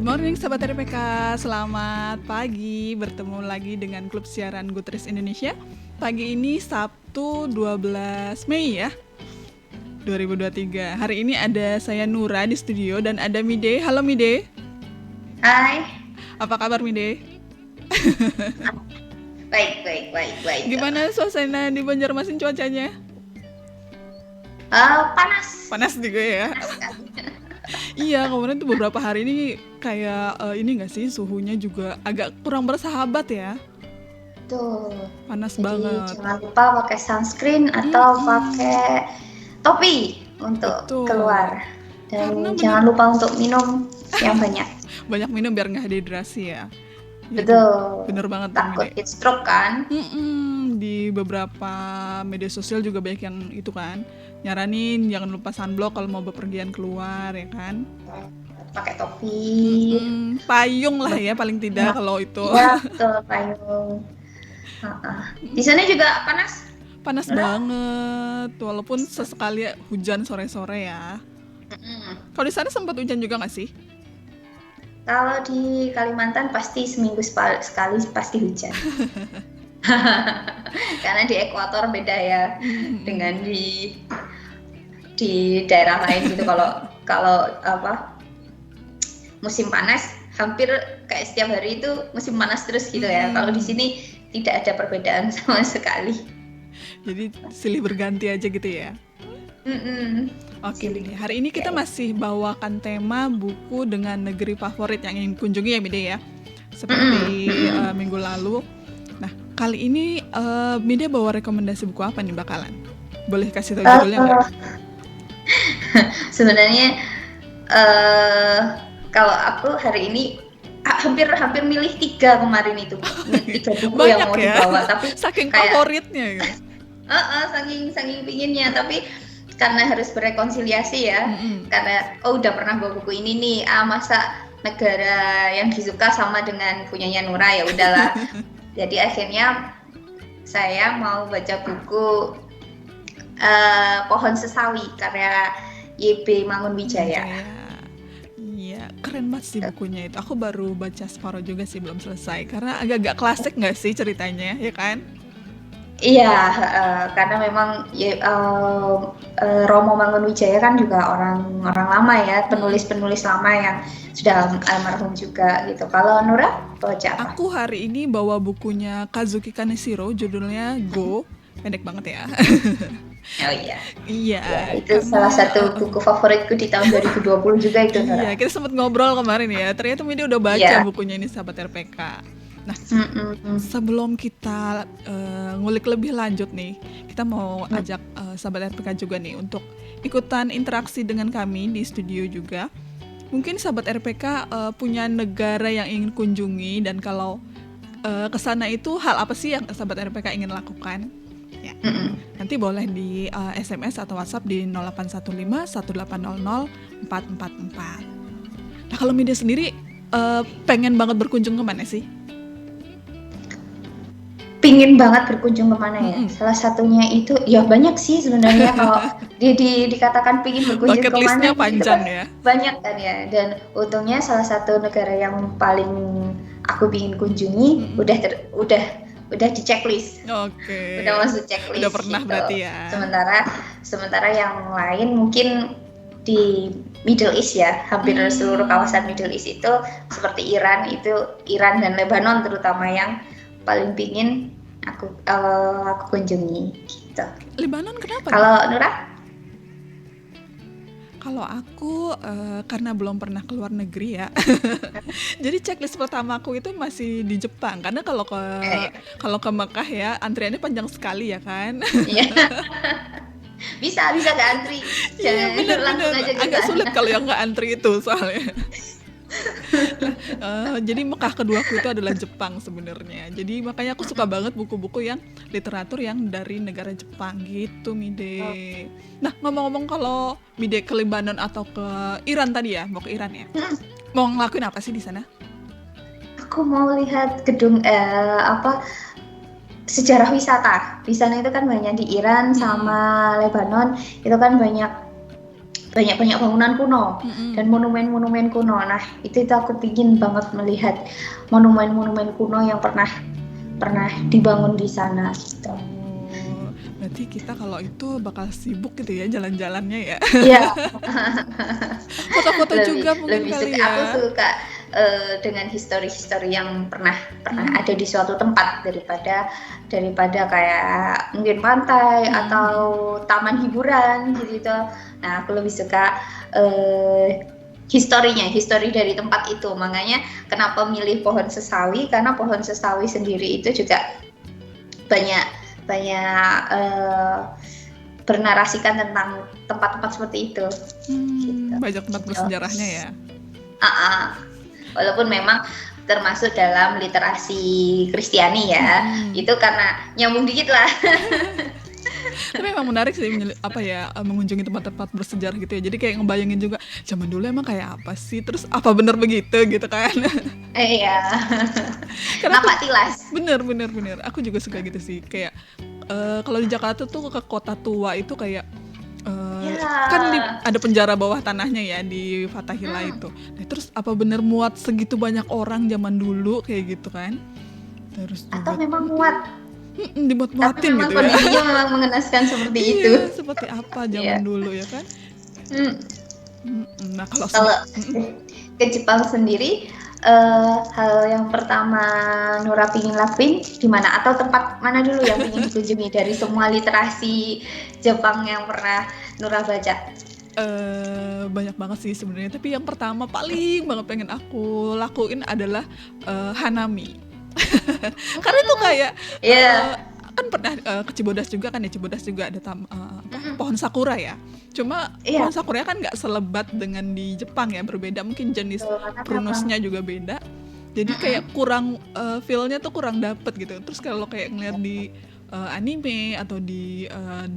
morning Sobat RPK, selamat pagi. Bertemu lagi dengan Klub Siaran Gutris Indonesia. Pagi ini Sabtu 12 Mei ya 2023. Hari ini ada saya Nura di studio dan ada Mide. Halo Mide. Hai. Apa kabar Mide? Baik. Gimana suasana di Banjarmasin cuacanya? Panas. Panas juga ya. Iya, kemarin tuh beberapa hari ini kayak ini nggak sih, suhunya juga agak kurang bersahabat ya. Tuh. Panas Jadi banget. jangan lupa pakai sunscreen atau pakai topi untuk Betul. keluar. Karena Dan jangan lupa untuk minum yang banyak. Banyak minum biar nggak dehidrasi ya. Betul. Bener banget. Takut heat stroke kan? Di beberapa media sosial juga banyak yang itu kan nyaranin jangan lupa sunblock kalau mau bepergian keluar ya kan. Pakai topi. Payung lah ya paling tidak kalau itu. Ya betul, payung. Di sana juga panas? Panas banget, walaupun sesekali hujan sore-sore ya. Kalau di sana sempat hujan juga nggak sih? Kalau di Kalimantan pasti seminggu sekali pasti hujan. Karena di ekuator beda ya dengan di daerah lain gitu. Kalau musim panas hampir kayak setiap hari itu musim panas terus gitu ya. Kalau di sini tidak ada perbedaan sama sekali. Jadi silih berganti aja gitu ya. Oke, hari ini kita masih bawakan tema buku dengan negeri favorit yang ingin kunjungi ya Mide ya. Seperti minggu lalu. Nah, kali ini Mide bawa rekomendasi buku apa nih bakalan? Boleh kasih tahu judulnya nggak? Sebenarnya kalau aku hari ini hampir milih 3 kemarin itu. 3 buku banyak yang mau dibawa, tapi saking kayak, favoritnya gitu. saking pinginnya, tapi karena harus berrekonsiliasi ya. Karena udah pernah bawa buku ini nih, masa negara yang disuka sama dengan punyanya Nura, ya udahlah. Jadi akhirnya saya mau baca buku Pohon Sesawi karya YB Mangunwijaya. Iya, keren banget sih bukunya itu. Aku baru baca separuh juga sih, belum selesai. Karena agak-agak klasik nggak sih ceritanya, ya kan? Iya, karena memang Romo Mangunwijaya kan juga orang lama ya, penulis lama yang sudah almarhum juga gitu. Kalau Nura baca apa? Aku hari ini bawa bukunya Kazuki Kaneshiro, judulnya Go. Pendek banget ya. Oh iya. Iya. Itu salah satu buku favoritku di tahun 2020 juga itu. Iya, kita sempat ngobrol kemarin ya. Ternyata Mide udah baca bukunya ini, sahabat RPK. Nah, sebelum kita ngulik lebih lanjut nih, kita mau ajak sahabat RPK juga nih untuk ikutan interaksi dengan kami di studio juga. Mungkin sahabat RPK punya negara yang ingin kunjungi, dan kalau kesana itu hal apa sih yang sahabat RPK ingin lakukan? Ya. Nanti boleh di SMS atau WhatsApp di 0815 1800 444. Nah, kalau Mide sendiri pengen banget berkunjung kemana sih? Pingin banget berkunjung kemana ya? Salah satunya itu ya banyak sih sebenarnya. Kalau dikatakan pingin berkunjung bucket kemana, listnya panjang kan ya. Banyak kan ya. Dan untungnya salah satu negara yang paling aku pingin kunjungi udah di checklist. Oke. Udah masuk checklist. Udah pernah gitu. Berarti ya. Sementara yang lain mungkin di Middle East ya, hampir seluruh kawasan Middle East itu seperti Iran dan Lebanon terutama yang paling pingin aku kunjungi gitu. Lebanon kenapa? Kalau Nura? Kalau aku karena belum pernah keluar negeri ya. Jadi checklist pertama aku itu masih di Jepang, karena kalau ke Mekah ya antriannya panjang sekali ya kan. Iya. bisa nggak antri? Iya benar. Agak sulit kalau yang nggak antri itu soalnya. Jadi Mekah keduaku itu adalah Jepang sebenarnya. Jadi makanya aku suka banget buku-buku yang literatur yang dari negara Jepang gitu, Mide. Nah, ngomong-ngomong kalau Mide ke Lebanon atau ke Iran tadi ya, mau ke Iran ya? Mau ngelakuin apa sih di sana? Aku mau lihat gedung sejarah wisata. Di sana itu kan banyak, di Iran sama Lebanon itu kan banyak banyak-banyak bangunan kuno dan monumen-monumen kuno. Nah, itu aku pingin banget melihat monumen-monumen kuno yang pernah dibangun di sana gitu. Oh, berarti kita kalau itu bakal sibuk gitu ya jalan-jalannya ya. Iya. Foto-foto juga mungkin lebih kali suka, ya. aku suka dengan histori-histori yang pernah ada di suatu tempat daripada kayak mungkin pantai atau taman hiburan gitu. Nah, aku lebih suka histori dari tempat itu. Makanya kenapa milih pohon sesawi, karena pohon sesawi sendiri itu juga banyak bernarasikan tentang tempat-tempat seperti itu. Gitu. Banyak tempat bersejarahnya ya. Walaupun memang termasuk dalam literasi Kristiani ya, itu karena nyambung dikit lah. Tapi memang menarik sih mengunjungi tempat-tempat bersejarah gitu ya. Jadi kayak ngebayangin juga zaman dulu emang kayak apa sih, terus apa bener begitu gitu kan. Iya. Kenapa tilas. Bener. Aku juga suka gitu sih. Kayak kalau di Jakarta tuh ke kota tua itu kayak kan ada penjara bawah tanahnya ya di Fathahillah itu. Nah, terus apa bener muat segitu banyak orang zaman dulu kayak gitu kan? Terus juga, atau memang muat? Dibuat-buatin gitu ya. Kondisinya memang mengenaskan seperti itu. Seperti apa zaman dulu ya kan? Nah, kalau ke Jepang sendiri, hal yang pertama Nura pingin lakuin di mana, atau tempat mana dulu yang ingin dikunjungi dari semua literasi Jepang yang pernah Nura baca? Banyak banget sih sebenarnya, tapi yang pertama paling banget pengen aku lakuin adalah Hanami. Karena itu kayak kan pernah ke Cibodas juga kan ya. Cibodas juga ada pohon sakura ya. Cuma pohon sakura kan nggak selebat dengan di Jepang ya, berbeda, mungkin jenis prunusnya juga beda. Jadi kayak kurang feel-nya tuh kurang dapet gitu. Terus kalau kayak ngeliat di anime atau di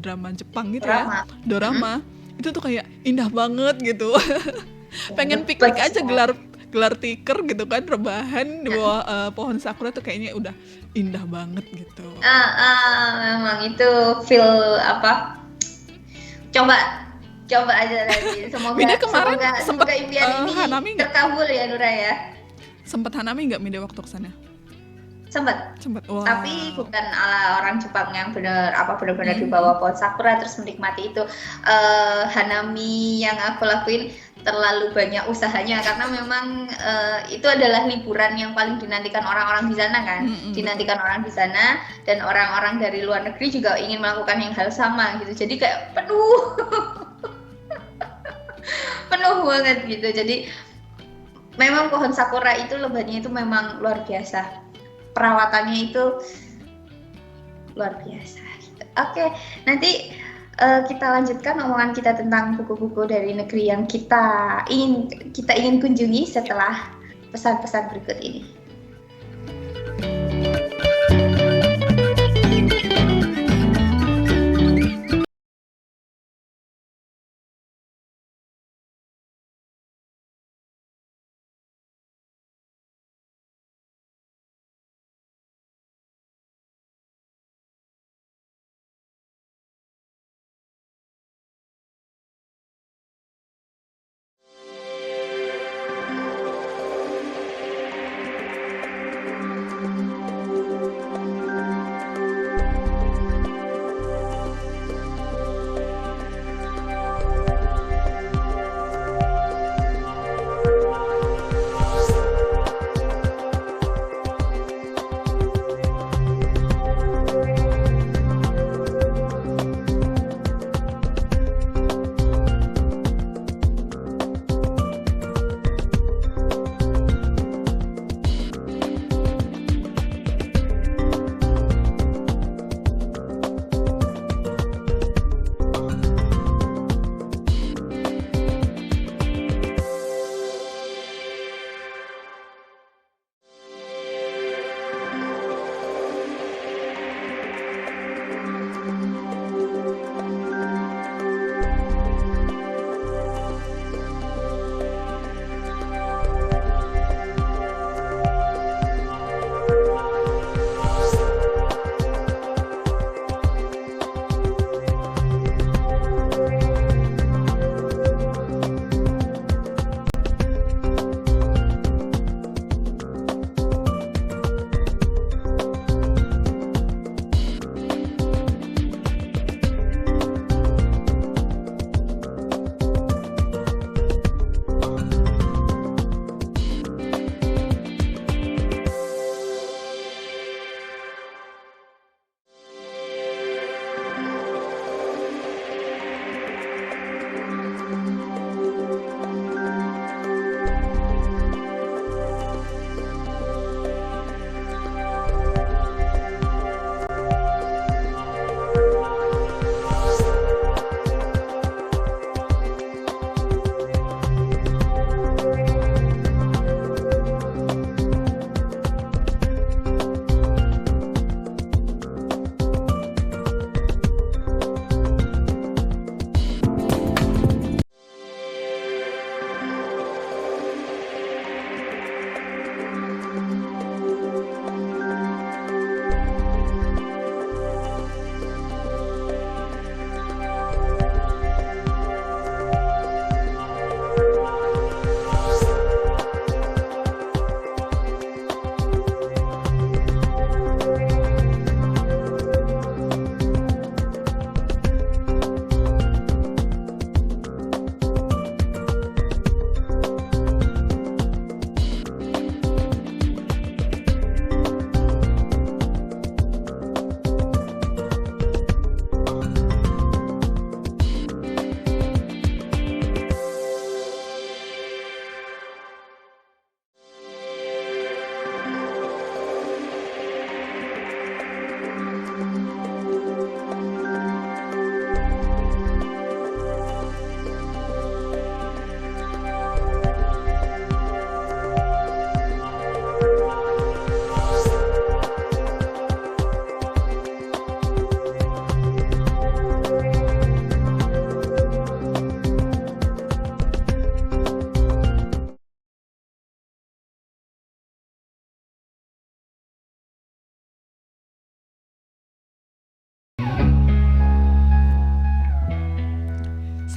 drama Jepang gitu ya, dorama, itu tuh kayak indah banget gitu. Pengen piknik aja, gelar tikar gitu kan, rebahan di bawah pohon sakura tuh kayaknya udah indah banget gitu. Memang itu feel apa? Coba aja lagi. Semoga impian ini terkabul ya Nura ya. Sempet Hanami nggak Mida waktu kesana? Sempet. Wow. Tapi bukan ala orang Jepang yang benar-benar di bawah pohon sakura terus menikmati itu. Hanami yang aku lakuin terlalu banyak usahanya, karena memang itu adalah liburan yang paling dinantikan orang-orang di sana kan. Dinantikan orang di sana, dan orang-orang dari luar negeri juga ingin melakukan yang hal sama gitu. Jadi kayak penuh banget gitu. Jadi memang pohon sakura itu lebatnya itu memang luar biasa. Perawatannya itu luar biasa. Oke, nanti kita lanjutkan omongan kita tentang buku-buku dari negeri yang kita ingin kunjungi setelah pesan-pesan berikut ini.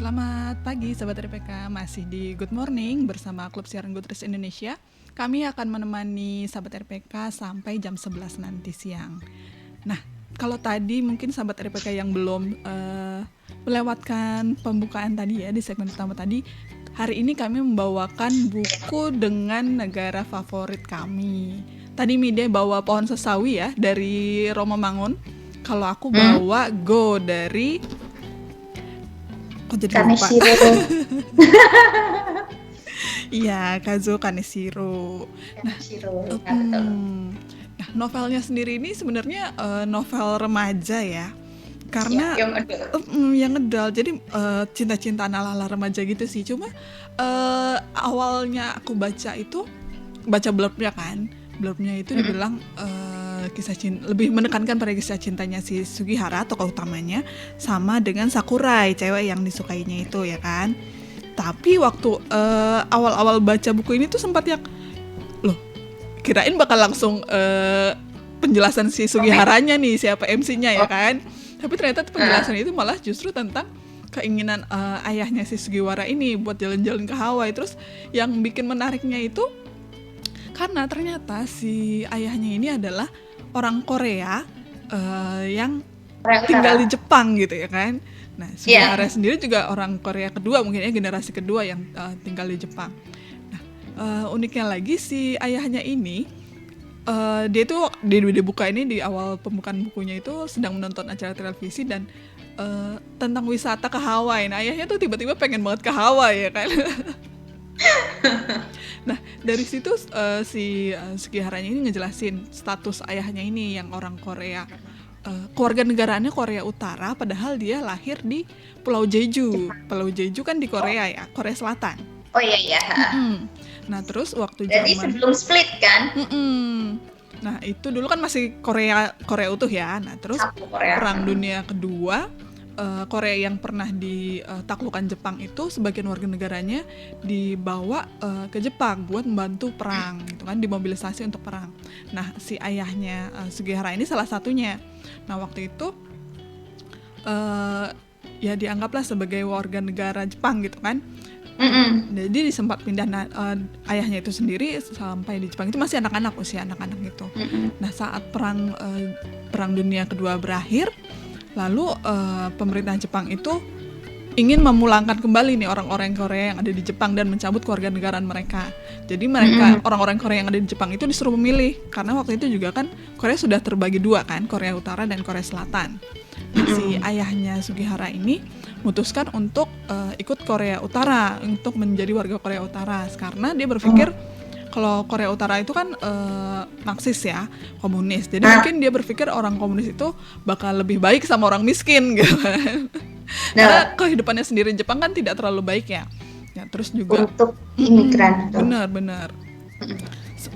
Selamat pagi Sobat RPK, masih di Good Morning bersama Klub Siaran Goodreads Indonesia. Kami akan menemani Sobat RPK sampai jam 11 nanti siang. Nah, kalau tadi mungkin Sobat RPK yang belum melewatkan pembukaan tadi ya di segmen pertama tadi, hari ini kami membawakan buku dengan negara favorit kami. Tadi Mide bawa Pohon Sesawi ya dari Romo Mangun. Kalau aku bawa Go dari Kaneshiro. Iya, Kazuo Kaneshiro. Nah, novelnya sendiri ini sebenarnya novel remaja ya. Karena yang ngedal. Jadi cinta-cintaan ala-ala remaja gitu sih. Cuma awalnya aku baca blurbnya kan. Blurbnya itu dibilang kisah cinta, lebih menekankan pada kisah cintanya si Sugihara, tokoh utamanya, sama dengan Sakurai, cewek yang disukainya itu ya kan. Tapi waktu awal-awal baca buku ini tuh sempat yang loh, kirain bakal langsung penjelasan si Sugiharanya nih, siapa MC-nya ya kan. Tapi ternyata penjelasan itu malah justru tentang keinginan ayahnya si Sugiwara ini buat jalan-jalan ke Hawaii. Terus yang bikin menariknya itu karena ternyata si ayahnya ini adalah orang Korea yang tinggal di Jepang gitu ya kan. Nah, Sugihara sendiri juga orang Korea kedua, mungkin ya generasi kedua yang tinggal di Jepang. Nah, uniknya lagi si ayahnya ini, dia tuh di buka ini di awal pembukaan bukunya itu sedang menonton acara televisi dan tentang wisata ke Hawaii. Nah, ayahnya tuh tiba-tiba pengen banget ke Hawaii ya kan. Nah, dari situ si Sugiharanya ini ngejelasin status ayahnya ini yang orang Korea. Keluarga negaraannya Korea Utara, padahal dia lahir di Pulau Jeju. Pulau Jeju kan di Korea ya, Korea Selatan. Oh iya. Nah, terus waktu zaman. Jadi sebelum split kan? Nah, itu dulu kan masih Korea utuh ya. Nah, terus Perang Dunia Kedua, Korea yang pernah ditaklukkan Jepang itu sebagian warga negaranya dibawa ke Jepang buat membantu perang gitu kan, dimobilisasi untuk perang. Nah, si ayahnya Sugihara ini salah satunya. Nah, waktu itu ya dianggaplah sebagai warga negara Jepang gitu kan. Jadi sempat pindah ayahnya itu sendiri sampai di Jepang itu masih usia anak-anak gitu. Nah, saat perang dunia kedua berakhir, lalu pemerintah Jepang itu ingin memulangkan kembali nih orang-orang Korea yang ada di Jepang dan mencabut kewarganegaraan mereka. Jadi mereka orang-orang Korea yang ada di Jepang itu disuruh memilih, karena waktu itu juga kan Korea sudah terbagi dua kan, Korea Utara dan Korea Selatan. Nah, si ayahnya Sugihara ini memutuskan untuk ikut Korea Utara untuk menjadi warga Korea Utara, karena dia berpikir kalau Korea Utara itu kan Marxis ya, komunis. Jadi mungkin dia berpikir orang komunis itu bakal lebih baik sama orang miskin gitu kan. Karena kehidupannya sendiri di Jepang kan tidak terlalu baik ya. Ya, terus juga untuk imigran. Benar.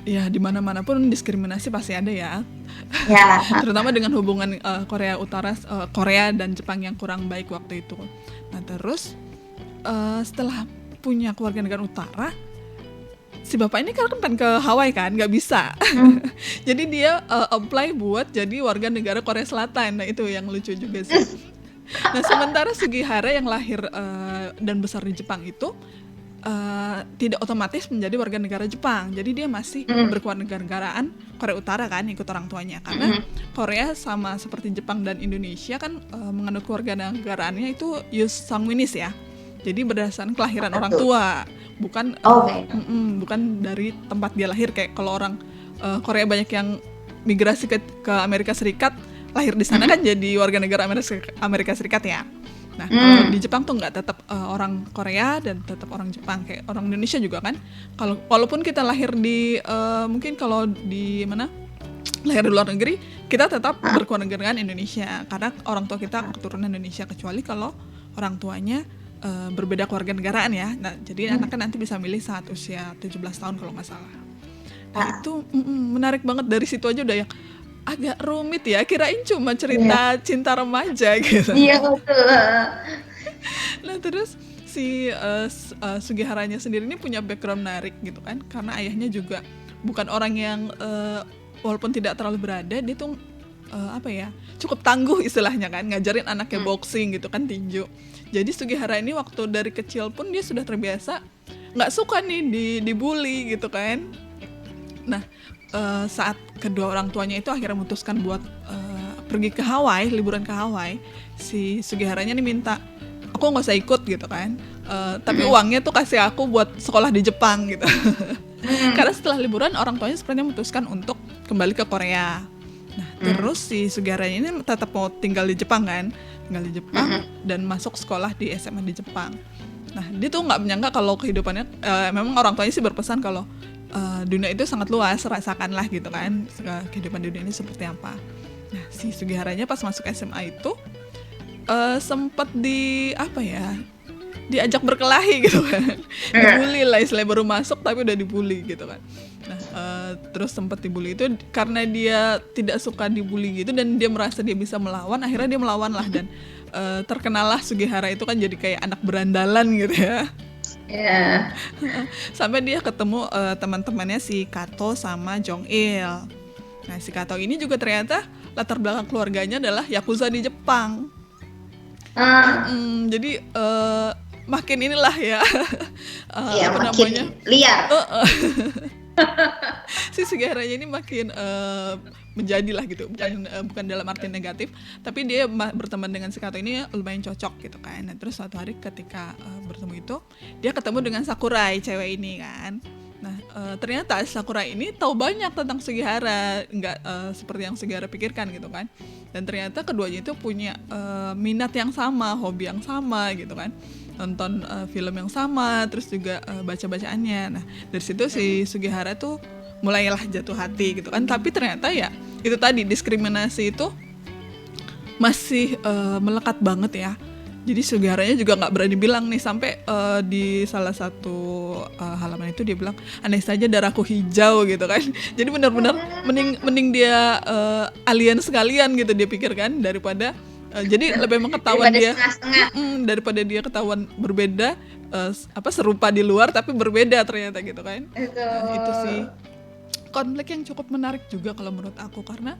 Ya, di mana-mana pun diskriminasi pasti ada ya. Ya. Terutama dengan hubungan Korea Utara, Korea dan Jepang yang kurang baik waktu itu. Nah, terus setelah punya kewarganegaraan Utara, si bapak ini kan pengen ke Hawaii kan, nggak bisa. Jadi dia apply buat jadi warga negara Korea Selatan. Nah, itu yang lucu juga sih. Nah, sementara Sugihara yang lahir dan besar di Jepang itu tidak otomatis menjadi warga negara Jepang. Jadi dia masih berkewarganegaraan Korea Utara kan, ikut orang tuanya. Karena Korea sama seperti Jepang dan Indonesia kan menganut kewarganegaraannya itu ius sanguinis ya. Jadi berdasarkan kelahiran orang tua, bukan bukan dari tempat dia lahir. Kayak kalau orang Korea banyak yang migrasi ke Amerika Serikat, lahir di sana kan jadi warga negara Amerika Serikat ya. Nah, kalau di Jepang tuh nggak, tetap orang Korea dan tetap orang Jepang. Kayak orang Indonesia juga kan. Kalau walaupun kita lahir di mungkin kalau di mana lahir di luar negeri, kita tetap berkewarganegaraan Indonesia karena orang tua kita keturunan Indonesia, kecuali kalau orang tuanya berbeda kewarganegaraan ya. Nah, jadi anaknya nanti bisa milih saat usia 17 tahun kalau nggak salah. Nah, itu menarik banget. Dari situ aja udah yang agak rumit ya, kirain cuma cerita cinta remaja gitu. Iya, betul. Nah, terus si Sugiharanya sendiri ini punya background menarik gitu kan, karena ayahnya juga bukan orang yang walaupun tidak terlalu berada, dia tuh cukup tangguh istilahnya kan, ngajarin anaknya boxing gitu kan, tinju. Jadi Sugihara ini waktu dari kecil pun dia sudah terbiasa nggak suka nih dibully gitu kan. Nah, saat kedua orang tuanya itu akhirnya memutuskan buat pergi ke Hawaii, liburan ke Hawaii, si Sugiharanya nih minta, aku nggak usah ikut gitu kan, tapi uangnya tuh kasih aku buat sekolah di Jepang gitu. Karena setelah liburan orang tuanya sebenarnya memutuskan untuk kembali ke Korea. Nah, terus si Sugiharanya ini tetap mau tinggal di Jepang kan, dan masuk sekolah di SMA di Jepang. Nah, dia tuh nggak menyangka kalau kehidupannya, memang orang tuanya sih berpesan kalau dunia itu sangat luas, rasakanlah gitu kan, kehidupan di dunia ini seperti apa. Nah, si Sugiharanya pas masuk SMA itu sempat diajak berkelahi gitu kan, dibully lah istilahnya, baru masuk tapi udah dibully gitu kan. Nah, terus sempat dibully itu karena dia tidak suka dibully gitu, dan dia merasa dia bisa melawan, akhirnya dia melawan lah, dan terkenalah Sugihara itu kan jadi kayak anak berandalan gitu ya. Yeah. Sampai dia ketemu teman-temannya si Kato sama Jong-il. Nah, si Kato ini juga ternyata latar belakang keluarganya adalah yakuza di Jepang. Jadi makin inilah ya, makin liar. Si Sugiharanya ini makin menjadilah gitu, bukan dalam arti negatif, tapi dia berteman dengan si Kato ini lumayan cocok gitu kan. Nah, terus suatu hari ketika bertemu itu, dia ketemu dengan Sakurai, cewek ini kan. Nah, ternyata Sakurai ini tahu banyak tentang Sugihara, nggak seperti yang Sugihara pikirkan gitu kan. Dan ternyata keduanya itu punya minat yang sama, hobi yang sama gitu kan, nonton film yang sama, terus juga baca-bacaannya. Nah, dari situ si Sugihara tuh mulailah jatuh hati gitu kan. Tapi ternyata ya itu tadi, diskriminasi itu masih melekat banget ya. Jadi Sugiharanya juga nggak berani bilang nih, sampai di salah satu halaman itu dia bilang, andai saja darahku hijau gitu kan. Jadi benar-benar mending dia alien sekalian gitu dia pikirkan, daripada jadi lebih mengetahuan dia daripada dia ketahuan berbeda, serupa di luar tapi berbeda ternyata gitu kan. Nah, itu sih konflik yang cukup menarik juga kalau menurut aku, karena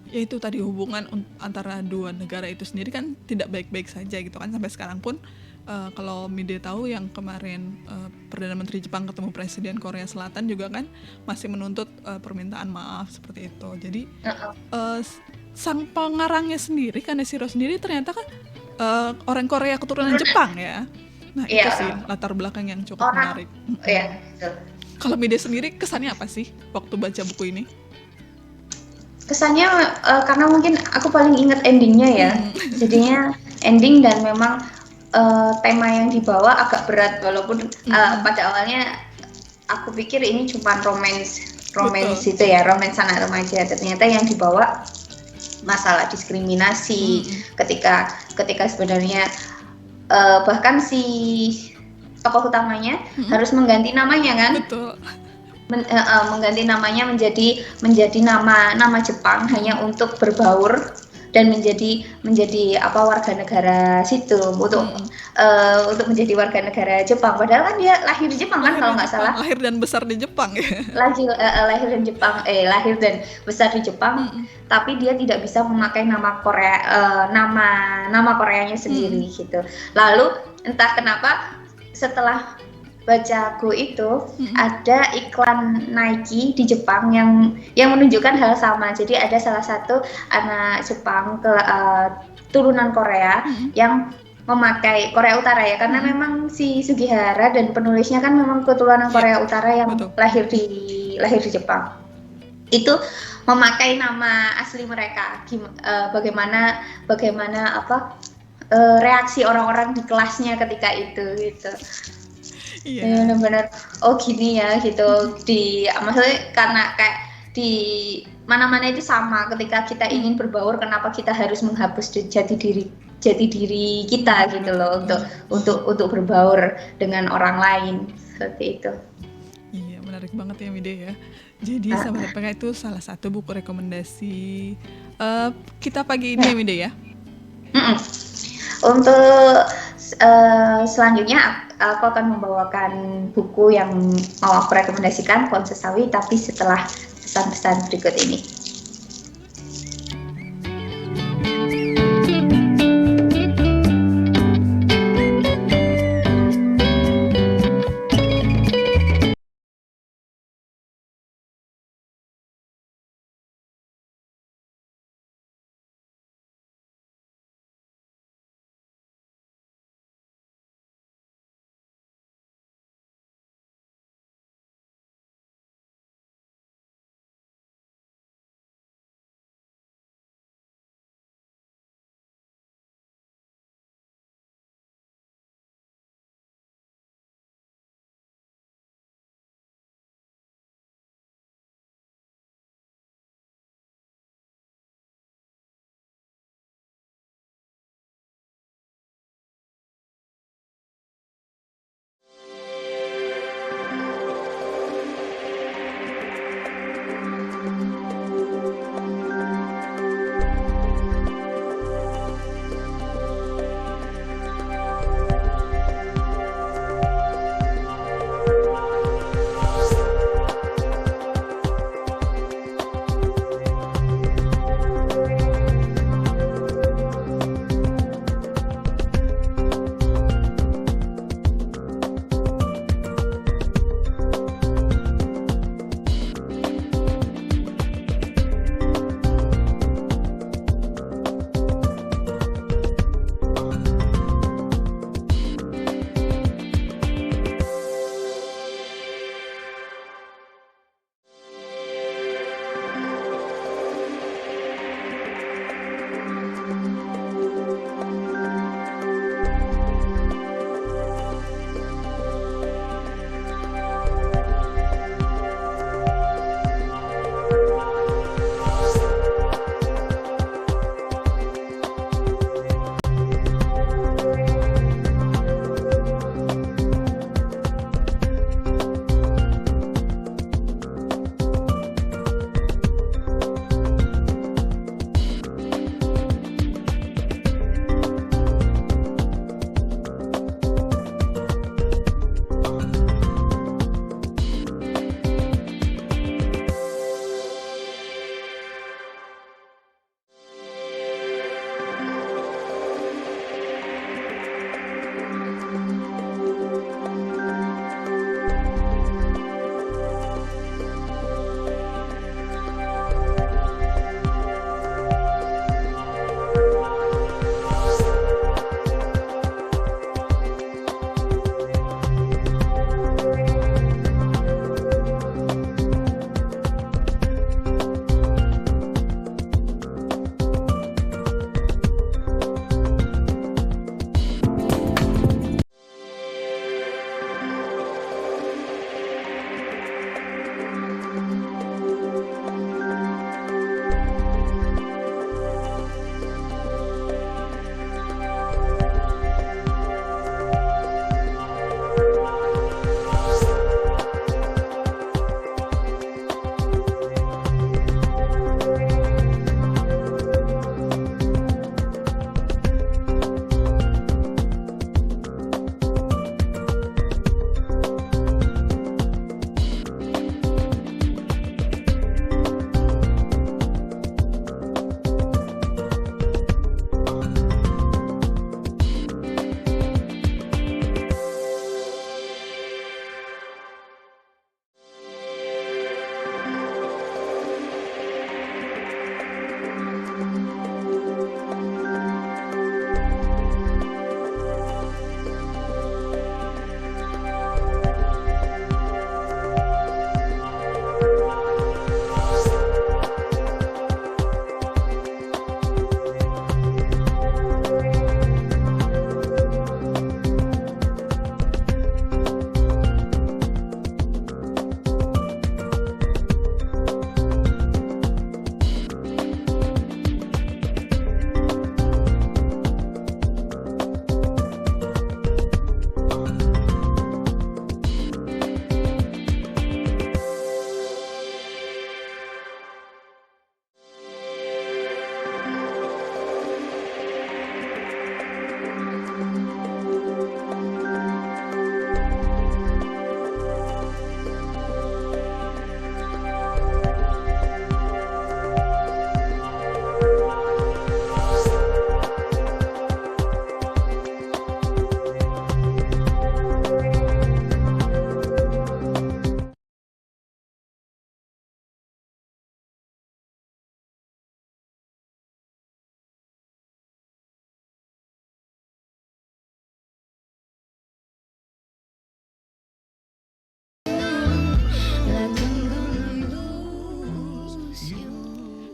ya itu tadi, hubungan antara dua negara itu sendiri kan tidak baik-baik saja gitu kan. Sampai sekarang pun kalau Mide tahu yang kemarin Perdana Menteri Jepang ketemu Presiden Korea Selatan juga kan masih menuntut permintaan maaf seperti itu. Jadi sang pengarangnya sendiri, Kaneshiro sendiri ternyata kan orang Korea keturunan Jepang ya. Nah, itu sih latar belakang yang cukup menarik. Kalau Mide sendiri kesannya apa sih waktu baca buku ini? Kesannya karena mungkin aku paling ingat endingnya ya. Jadinya ending, dan memang tema yang dibawa agak berat, walaupun pada awalnya aku pikir ini cuma romance itu ya, romance anak remaja. Ternyata yang dibawa masalah diskriminasi ketika sebenarnya bahkan si tokoh utamanya harus mengganti namanya kan. Betul. Mengganti namanya menjadi nama Jepang hanya untuk berbaur dan menjadi warga negara situ, untuk menjadi warga negara Jepang. Padahal kan dia lahir di Jepang kan, kalau nggak salah. Lahir dan besar di Jepang ya. Lahir dan besar di Jepang, tapi dia tidak bisa memakai nama Korea, nama Koreanya sendiri gitu. Lalu entah kenapa setelah baca Go itu ada iklan Nike di Jepang yang menunjukkan hal sama. Jadi ada salah satu anak Jepang turunan Korea yang memakai Korea Utara ya, karena memang si Sugihara dan penulisnya kan memang keturunan Korea Utara yang lahir di Jepang. Itu memakai nama asli mereka. Bagaimana reaksi orang-orang di kelasnya ketika itu gitu. Iya, benar-benar gini ya gitu. Maksudnya karena kayak di mana-mana itu sama, ketika kita ingin berbaur, kenapa kita harus menghapus jati diri kita gitu loh, untuk berbaur dengan orang lain seperti itu. Iya, menarik banget ya Mide ya. Jadi Sahabat RPK itu salah satu buku rekomendasi kita pagi ini ya Mide ya. Untuk selanjutnya aku akan membawakan buku yang mau aku rekomendasikan, Pohon Sesawi, tapi setelah pesan-pesan berikut ini.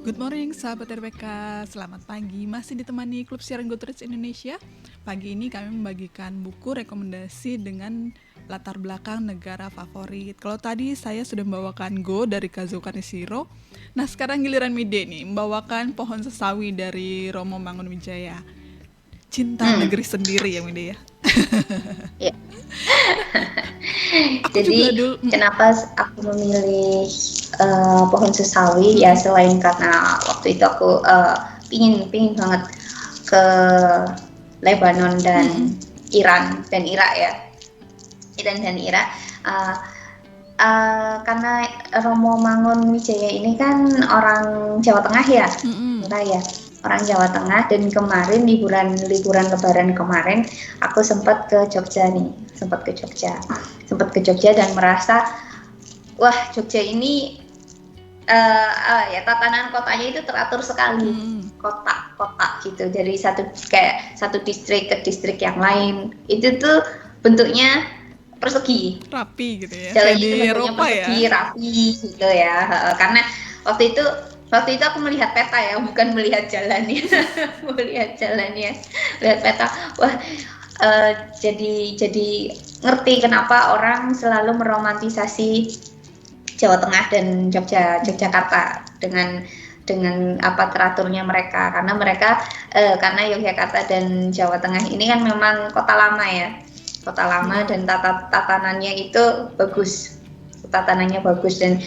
Good morning sahabat RPK, selamat pagi. Masih ditemani Klub Siaran Goodreads Indonesia. Pagi ini kami membagikan buku rekomendasi dengan latar belakang negara favorit. Kalau tadi saya sudah membawakan Go dari Kazuo Kaneshiro. Nah sekarang giliran Mide nih, membawakan Pohon Sesawi dari Romo Mangunwijaya. Cinta negeri sendiri ya Mide ya. Ya. Jadi kenapa aku memilih Pohon Sesawi ya, selain karena waktu itu aku pingin banget ke Lebanon dan Iran dan Irak ya, Iran dan Irak, karena Romo Mangunwijaya ini kan orang Jawa Tengah ya, orang Jawa Tengah, dan kemarin liburan Lebaran kemarin aku sempat ke Jogja dan merasa wah Jogja ini ya tatanan kotanya itu teratur sekali, kotak gitu, dari satu distrik ke distrik yang lain itu tuh bentuknya persegi, rapi gitu ya, jalannya itu bentuknya Eropa persegi ya, rapi gitu ya, karena waktu itu aku melihat peta ya, bukan melihat jalannya. Lihat peta, wah jadi ngerti kenapa orang selalu meromantisasi Jawa Tengah dan Yogyakarta dengan apa teraturnya mereka, karena Yogyakarta dan Jawa Tengah ini kan memang kota lama ya, dan tatanannya itu bagus. Dan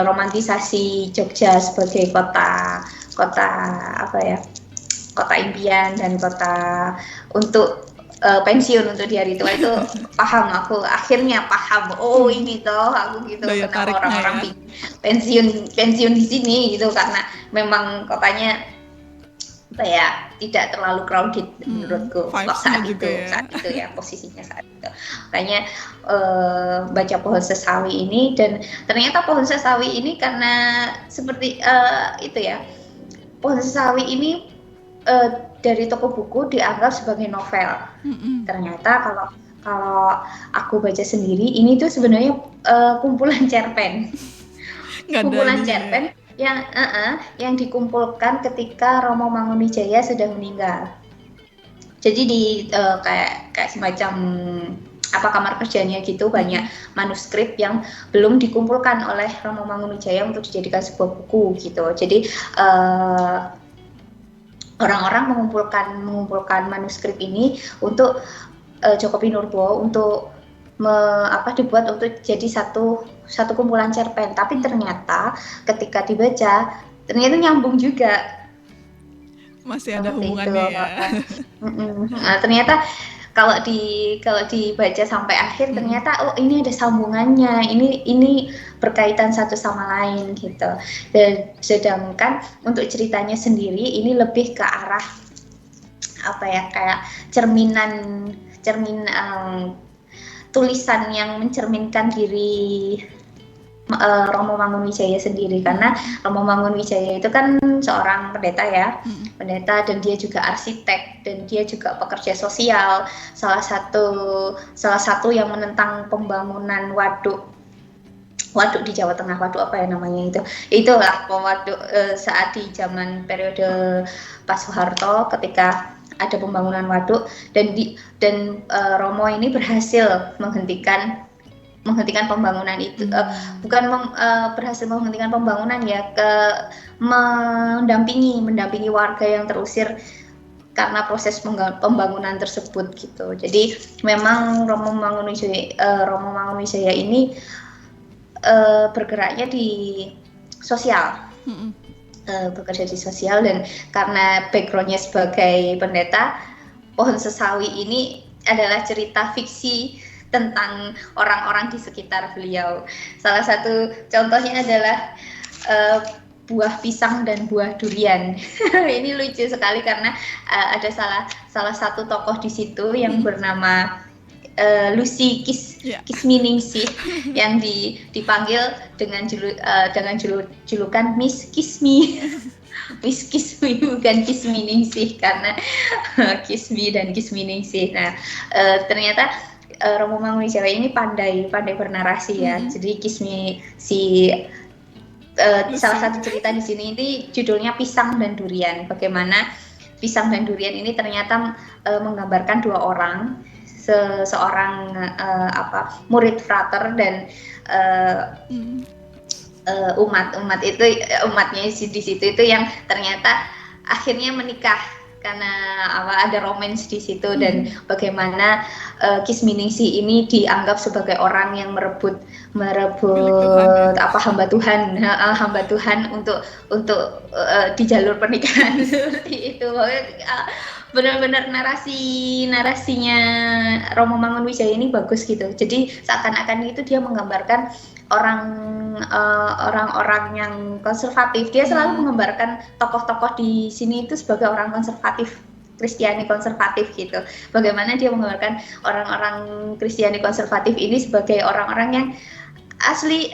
romantisasi Jogja sebagai kota apa ya, kota impian dan kota untuk pensiun untuk di hari tua itu akhirnya paham ini toh aku gitu, kenapa orang-orang pensiun di sini gitu, karena memang kotanya apa ya, tidak terlalu crowded menurutku saat itu ya, posisinya saat itu. Makanya baca Pohon Sesawi ini, dan ternyata Pohon Sesawi ini karena seperti itu ya, Pohon Sesawi ini dari toko buku dianggap sebagai novel. Ternyata kalau aku baca sendiri, ini tuh sebenarnya kumpulan cerpen. Kumpulan cerpen yang dikumpulkan ketika Romo Mangunwijaya sudah meninggal. Jadi di kayak semacam kamar kerjanya gitu, banyak manuskrip yang belum dikumpulkan oleh Romo Mangunwijaya untuk dijadikan sebuah buku gitu. Jadi orang-orang mengumpulkan manuskrip ini untuk Joko Pinurbo untuk dibuat untuk jadi satu kumpulan cerpen. Tapi ternyata ketika dibaca ternyata nyambung juga, masih ada hubungannya ya. Ternyata kalau dibaca sampai akhir ternyata ini ada sambungannya, ini berkaitan satu sama lain gitu. Dan sedangkan untuk ceritanya sendiri ini lebih ke arah apa ya, kayak cermin tulisan yang mencerminkan diri Romo Mangunwijaya sendiri, karena Romo Mangunwijaya itu kan seorang pendeta ya, pendeta, dan dia juga arsitek, dan dia juga pekerja sosial, salah satu yang menentang pembangunan waduk di Jawa Tengah, waduk apa ya namanya itulah waduk saat di zaman periode Pak Soeharto ketika ada pembangunan waduk, dan Romo ini berhasil menghentikan pembangunan itu, bukan berhasil menghentikan pembangunan ya, mendampingi warga yang terusir karena proses pembangunan tersebut gitu. Jadi memang Romo Mangunwijaya ini bergeraknya di sosial, bekerja di sosial, dan karena backgroundnya sebagai pendeta, Pohon Sesawi ini adalah cerita fiksi tentang orang-orang di sekitar beliau. Salah satu contohnya adalah buah pisang dan buah durian. Ini lucu sekali karena ada salah satu tokoh di situ yang bernama Lucy Kisminingsih yang dipanggil dengan julukan Miss Kismi. Miss Kismi, bukan Kisminingsih, karena Kismi dan Kisminingsih. Nah, ternyata Romo Mangunwijaya ini pandai bernarasi ya. Jadi si salah satu cerita di sini ini judulnya Pisang dan Durian. Bagaimana pisang dan durian ini ternyata menggambarkan dua orang, seorang murid frater dan umatnya di situ itu yang ternyata akhirnya menikah karena ada romance di situ. Dan bagaimana Kisminingsih ini dianggap sebagai orang yang merebut hamba Tuhan untuk di jalur pernikahan seperti itu. Benar-benar narasinya Romo Mangunwijaya ini bagus gitu. Jadi seakan-akan itu dia menggambarkan orang-orang yang konservatif. Dia selalu menggambarkan tokoh-tokoh di sini itu sebagai orang konservatif, Kristiani konservatif gitu. Bagaimana dia menggambarkan orang-orang Kristiani konservatif ini sebagai orang-orang yang asli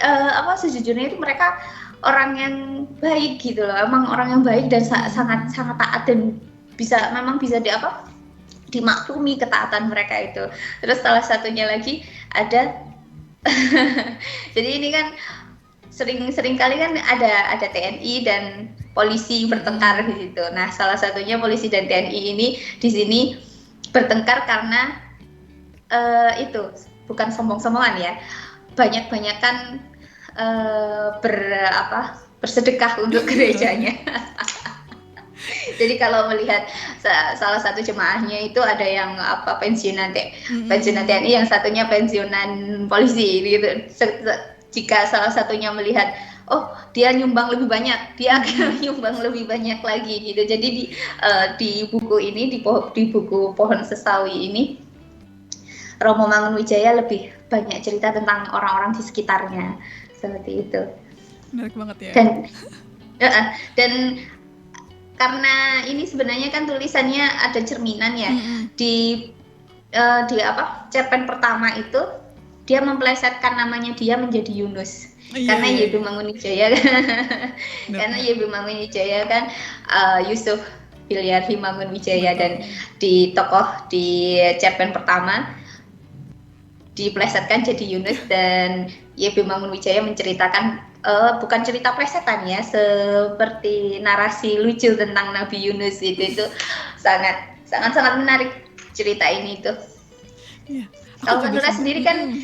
sejujurnya itu mereka orang yang baik gitu loh. Emang orang yang baik dan sangat taat dan memang bisa dimaklumi ketaatan mereka itu. Terus salah satunya lagi ada jadi ini kan sering kali kan ada TNI dan polisi bertengkar di situ. Nah, salah satunya polisi dan TNI ini di sini bertengkar karena itu bukan sombong-sombongan ya. Banyak-banyakan bersedekah untuk gerejanya. Jadi kalau melihat salah satu jemaahnya itu ada yang pensiunan TNI, yang satunya pensiunan polisi gitu. Jika salah satunya melihat dia nyumbang lebih banyak, dia akan nyumbang lebih banyak lagi gitu. Jadi di buku ini, di buku Pohon Sesawi ini, Romo Mangunwijaya lebih banyak cerita tentang orang-orang di sekitarnya seperti itu. Menarik banget ya. Dan karena ini sebenarnya kan tulisannya ada cerminan ya. Di cerpen pertama itu dia memplesetkan namanya dia menjadi Yunus. Karena Yebi Mangunwijaya karena Yebi Mangunwijaya kan Yusuf Bilyarhi Mangunwijaya. Dan di cerpen pertama diplesetkan jadi Yunus, dan Yebi Mangunwijaya menceritakan bukan cerita plesetan ya, seperti narasi lucu tentang Nabi Yunus itu sangat menarik cerita ini tuh. Iya. Kalau Nura sendiri kan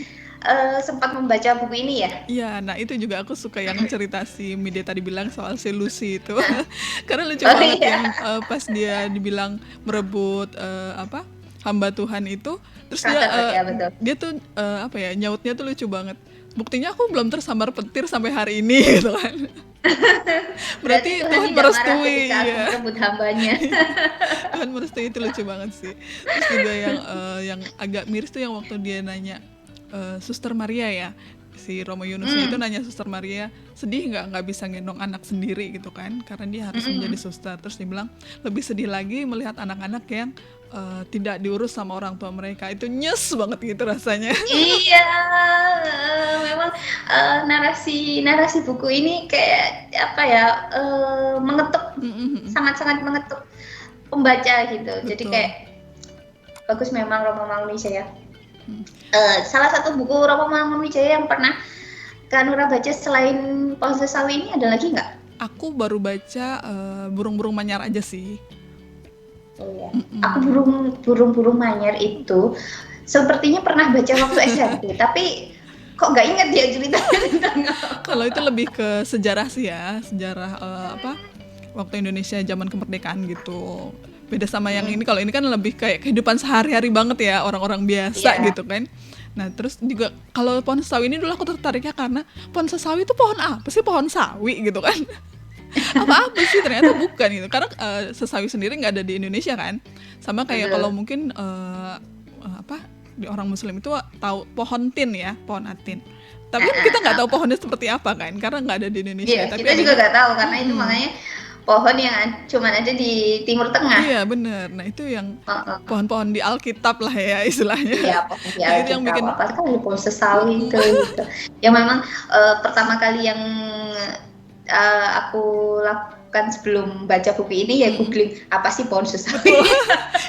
sempat membaca buku ini ya? Iya, nah itu juga aku suka yang cerita si Mide tadi bilang soal si Lucy itu. Karena lucu banget yang pas dia dibilang merebut hamba Tuhan itu, terus dia tuh nyautnya tuh lucu banget. Buktinya aku belum tersambar petir sampai hari ini gitu kan. Berarti Tuhan merestui ya. Merebut hambanya. Tuhan merestui, itu lucu banget sih. Terus juga yang agak miris tuh yang waktu dia nanya Suster Maria ya, si Romo Yunus itu nanya Suster Maria, sedih nggak bisa gendong anak sendiri gitu kan, karena dia harus menjadi suster. Terus dia bilang lebih sedih lagi melihat anak-anak yang tidak diurus sama orang tua mereka. Itu nyes banget gitu rasanya. Iya, memang narasi buku ini kayak mengetuk, sangat-sangat mengetuk pembaca gitu. Betul. Jadi kayak bagus memang Romo Mangunwijaya. Salah satu buku Romo Mangunwijaya yang pernah Kak Nura baca selain Pohon Sesawi ini ada lagi nggak? Aku baru baca Burung-burung Manyar aja sih. Oh ya. Aku burung manyar itu sepertinya pernah baca waktu SMP, tapi kok nggak ingat dia ceritanya tentang apa. Kalau itu lebih ke sejarah sih ya, sejarah waktu Indonesia zaman kemerdekaan gitu. Beda sama yang ini. Kalau ini kan lebih kayak kehidupan sehari-hari banget ya, orang-orang biasa gitu kan. Nah terus juga kalau Pohon Sesawi ini dulu aku tertariknya karena Pohon Sesawi itu pohon apa sih? Pohon sawi gitu kan. Apa sih, ternyata bukan gitu, karena sesawi sendiri nggak ada di Indonesia kan. Sama kayak kalau mungkin di orang Muslim itu tahu pohon tin ya, pohon atin, tapi kita nggak tahu pohonnya seperti apa kan, karena nggak ada di Indonesia. Tapi kita juga nggak tahu karena itu makanya pohon yang cuma ada di Timur Tengah. Iya benar. Nah itu yang pohon-pohon di Alkitab lah ya istilahnya. Iya, pohon di Alkitab. Itu yang bikin pohon sesawi itu gitu. Yang memang pertama kali yang aku lakukan sebelum baca buku ini ya googling apa sih pohon sesawi.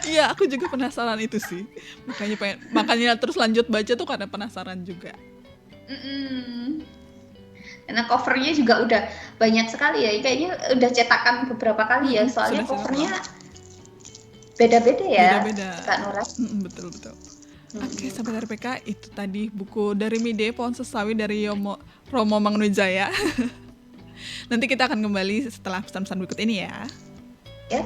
Iya, aku juga penasaran itu sih. Makanya terus lanjut baca tuh karena penasaran juga. Karena covernya juga udah banyak sekali ya. Kayaknya udah cetakan beberapa kali ya. Soalnya covernya beda-beda ya. Beda-beda. Kak Nora. Betul. Oke, sahabat RPK, itu tadi buku dari Mide, Pohon Sesawi dari Romo Mangunwijaya. Nanti kita akan kembali setelah pesan-pesan berikut ini ya. Ya.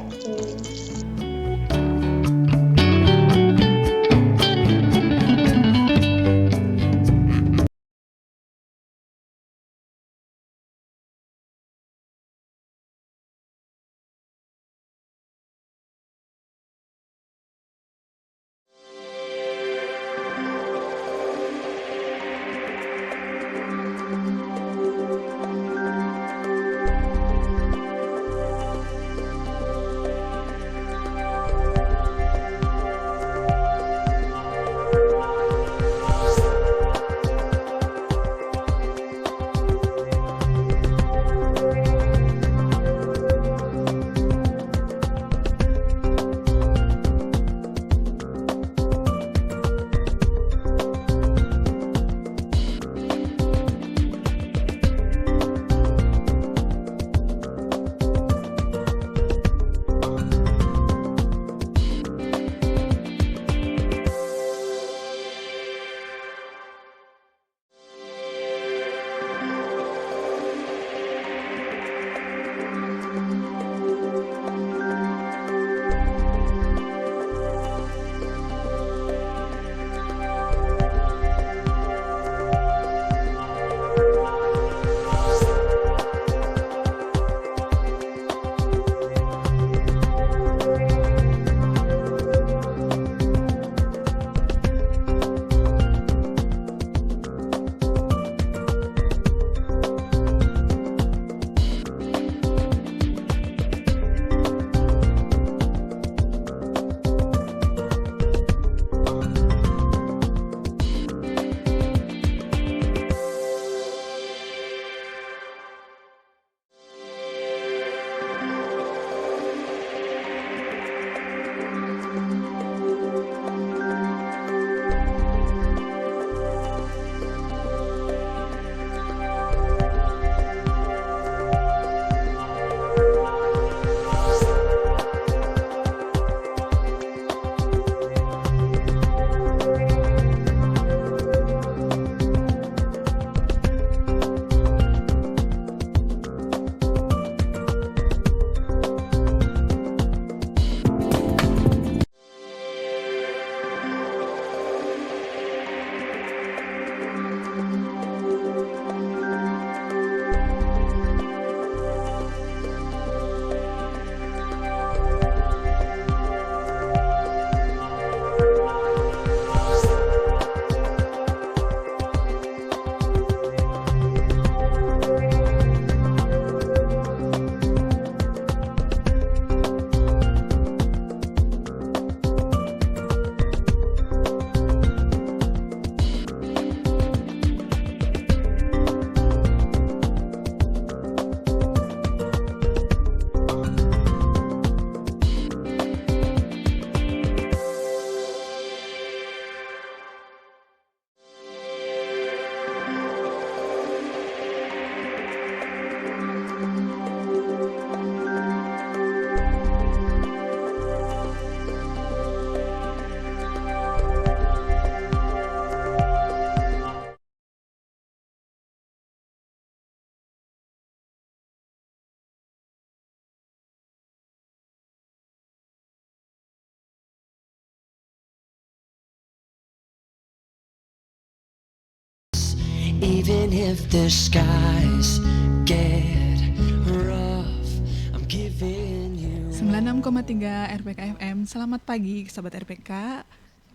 Even if the skies get rough, I'm giving you 96,3 RPK FM. Selamat pagi sahabat RPK.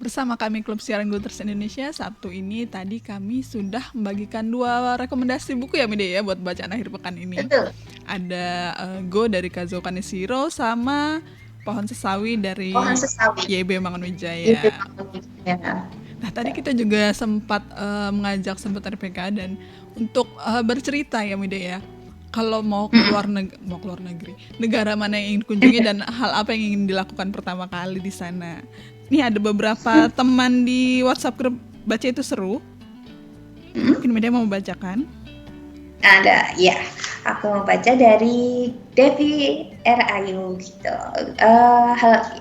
Bersama kami Klub Siaran Gulters Indonesia. Sabtu ini tadi kami sudah membagikan 2 rekomendasi buku ya Mide ya buat bacaan akhir pekan ini. Betul. Ada Go dari Kazuo Kaneshiro sama Pohon Sesawi dari YB Mangunwijaya. Nah tadi kita juga sempat mengajak sahabat RPK dan untuk bercerita ya Mide ya. Kalau mau keluar negeri, negara mana yang ingin kunjungi dan hal apa yang ingin dilakukan pertama kali di sana. Ini ada beberapa teman di WhatsApp grup Baca Itu Seru. Mungkin Mide mau membacakan. Ada, ya. Aku mau baca dari Devi R. Ayu gitu.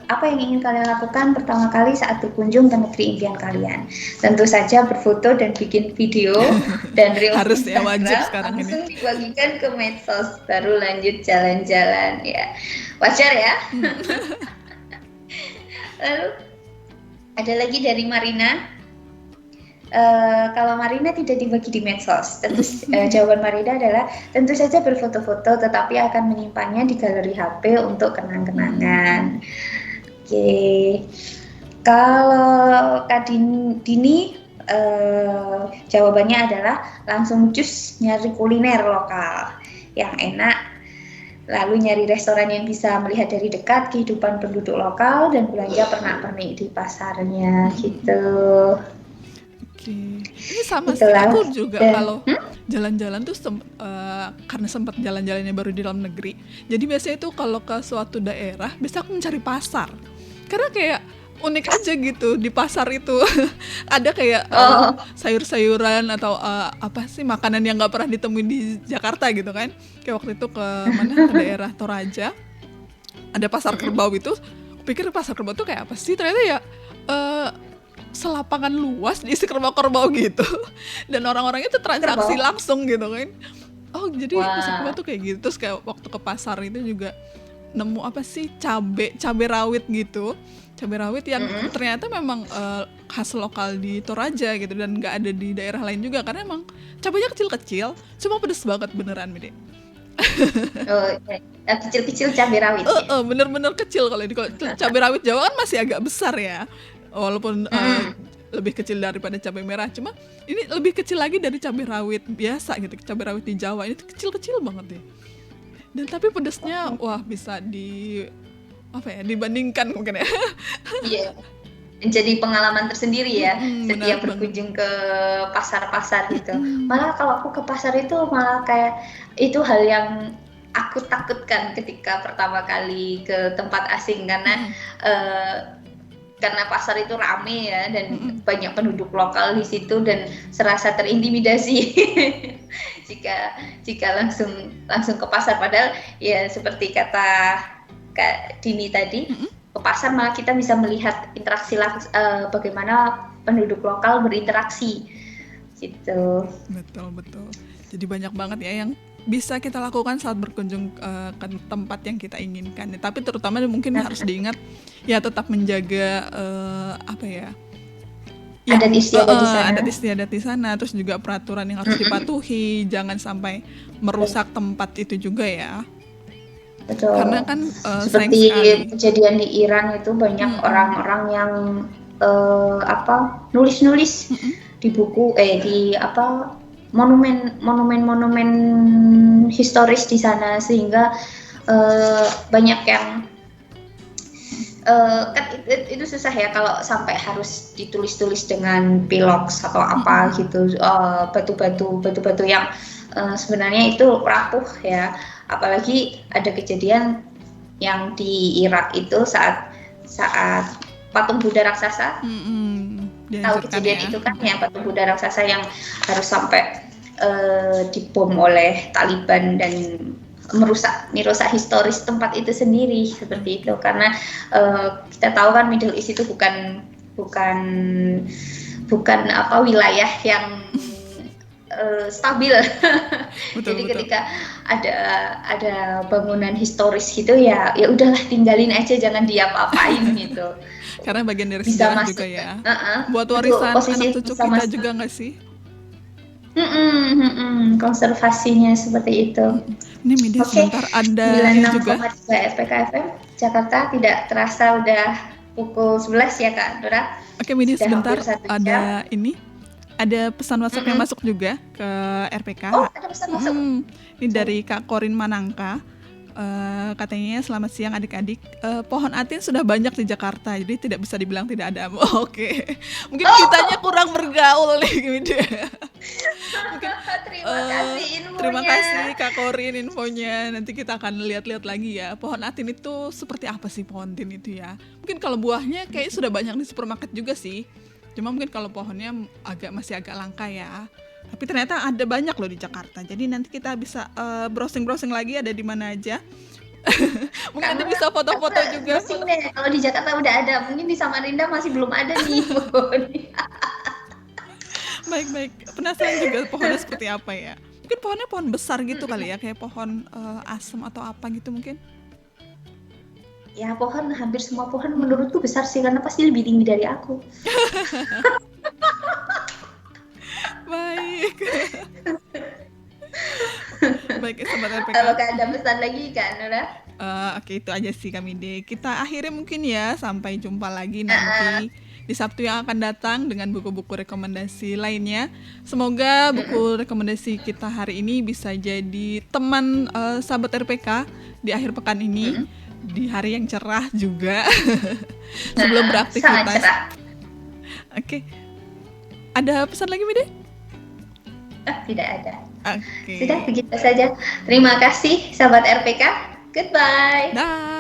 Apa yang ingin kalian lakukan pertama kali saat berkunjung ke negeri impian kalian? Tentu saja berfoto dan bikin video dan reels Harus ya, Instagram, wajib sekarang ini. langsung dibagikan ke medsos, baru lanjut jalan-jalan ya. Wajar ya. Lalu ada lagi dari Marina. Kalau Marina tidak dibagi di medsos, tentu jawaban Marina adalah tentu saja berfoto-foto, tetapi akan menyimpannya di galeri HP untuk kenang-kenangan. Oke, kalau Kak Dini jawabannya adalah langsung cus nyari kuliner lokal yang enak, lalu nyari restoran yang bisa melihat dari dekat kehidupan penduduk lokal dan belanja pernak-pernik di pasarnya gitu. Ini sama sih, aku juga kalau jalan-jalan tuh karena sempat jalan-jalannya baru di dalam negeri, jadi biasanya itu kalau ke suatu daerah biasa aku mencari pasar, karena kayak unik aja gitu di pasar itu. Ada kayak sayur-sayuran atau apa sih makanan yang nggak pernah ditemuin di Jakarta gitu kan. Kayak waktu itu ke mana, ke daerah Toraja, ada pasar kerbau itu. Pikir pasar kerbau tuh kayak apa sih, ternyata ya selapangan luas diisi kerbau-kerbau gitu, dan orang-orangnya tuh transaksi langsung gitu kan. Oh jadi pasar kerbau tuh kayak gitu. Terus kayak waktu ke pasar itu juga nemu apa sih, cabe rawit gitu, cabai rawit yang ternyata memang khas lokal di Toraja gitu, dan nggak ada di daerah lain juga, karena emang cabenya kecil-kecil, cuma pedes banget beneran Mide. Kecil-kecil cabai rawit. Bener-bener kecil. Kalau di cabai rawit Jawa kan masih agak besar ya, walaupun lebih kecil daripada cabai merah, cuma ini lebih kecil lagi dari cabai rawit biasa gitu. Cabai rawit di Jawa ini kecil-kecil banget deh, dan tapi pedesnya wah bisa dibandingkan mungkin ya. Iya, menjadi pengalaman tersendiri ya setiap berkunjung ke pasar-pasar gitu. Malah kalau aku ke pasar itu malah kayak itu hal yang aku takutkan ketika pertama kali ke tempat asing, karena pasar itu rame ya, dan banyak penduduk lokal di situ, dan serasa terintimidasi jika langsung ke pasar. Padahal ya seperti kata Kak Dini tadi, ke pasar malah kita bisa melihat interaksi bagaimana penduduk lokal berinteraksi gitu. Betul. Jadi banyak banget ya yang bisa kita lakukan saat berkunjung ke tempat yang kita inginkan. Tapi terutama mungkin harus diingat ya, tetap menjaga adat istiadat di sana, terus juga peraturan yang harus dipatuhi, jangan sampai merusak tempat itu juga ya. Betul. Karena kan seperti kejadian di Iran itu banyak orang-orang yang nulis-nulis di buku monumen historis di sana, sehingga banyak yang kan itu susah ya kalau sampai harus ditulis-tulis dengan piloks atau apa gitu, batu-batu yang sebenarnya itu rapuh ya. Apalagi ada kejadian yang di Irak itu saat patung Buddha raksasa. Tahu kejadian itu kan ya, patung Buddha raksasa yang harus sampai dibom oleh Taliban dan merusak historis tempat itu sendiri seperti itu. Karena kita tahu kan Middle East itu bukan wilayah yang stabil. Jadi ketika ada bangunan historis gitu ya udahlah tinggalin aja, jangan diapa-apain gitu. Karena bagian dari sejarah juga ya. Buat warisan anak cucu kita juga nggak sih? Konservasinya seperti itu. Ini media sebentar ada juga 96,3 RPK FM Jakarta. Tidak terasa udah pukul 11 ya Kak Dora. Oke, media sebentar ada ini. Ada pesan WhatsApp yang masuk juga ke RPK. Oh, ada pesan masuk. Ini dari Kak Korin Manangka. Katanya selamat siang adik-adik. Pohon atin sudah banyak di Jakarta, jadi tidak bisa dibilang tidak ada. Oke. Mungkin kitanya kurang bergaul nih gitu. Mungkin, terima kasih Kak Korin infonya. Nanti kita akan lihat-lihat lagi ya. Pohon atin itu seperti apa sih pohon tin itu ya? Mungkin kalau buahnya kayak sudah banyak di supermarket juga sih. Cuma mungkin kalau pohonnya masih agak langka ya. Tapi ternyata ada banyak loh di Jakarta. Jadi nanti kita bisa browsing-browsing lagi ada di mana aja. Mungkin nanti bisa foto-foto juga. Deh, kalau di Jakarta udah ada, mungkin di Samarinda masih belum ada nih. Baik. Penasaran juga pohonnya seperti apa ya? Mungkin pohonnya pohon besar gitu kali ya, kayak pohon asem atau apa gitu mungkin? Ya pohon, hampir semua pohon menurutku besar sih, karena pasti lebih tinggi dari aku. Baik. Baik, Sobat RPK. Kalau ada pesan lagi kan, Nura? Oke, itu aja sih kami deh. Kita akhirnya mungkin ya, sampai jumpa lagi nanti di Sabtu yang akan datang dengan buku-buku rekomendasi lainnya. Semoga buku rekomendasi kita hari ini bisa jadi teman sahabat RPK di akhir pekan ini, di hari yang cerah juga sebelum beraktivitas. Sangat cerah. Oke. Ada pesan lagi, Mide? Tidak ada. Oke. Sudah begitu saja. Terima kasih sahabat RPK. Goodbye. Dah.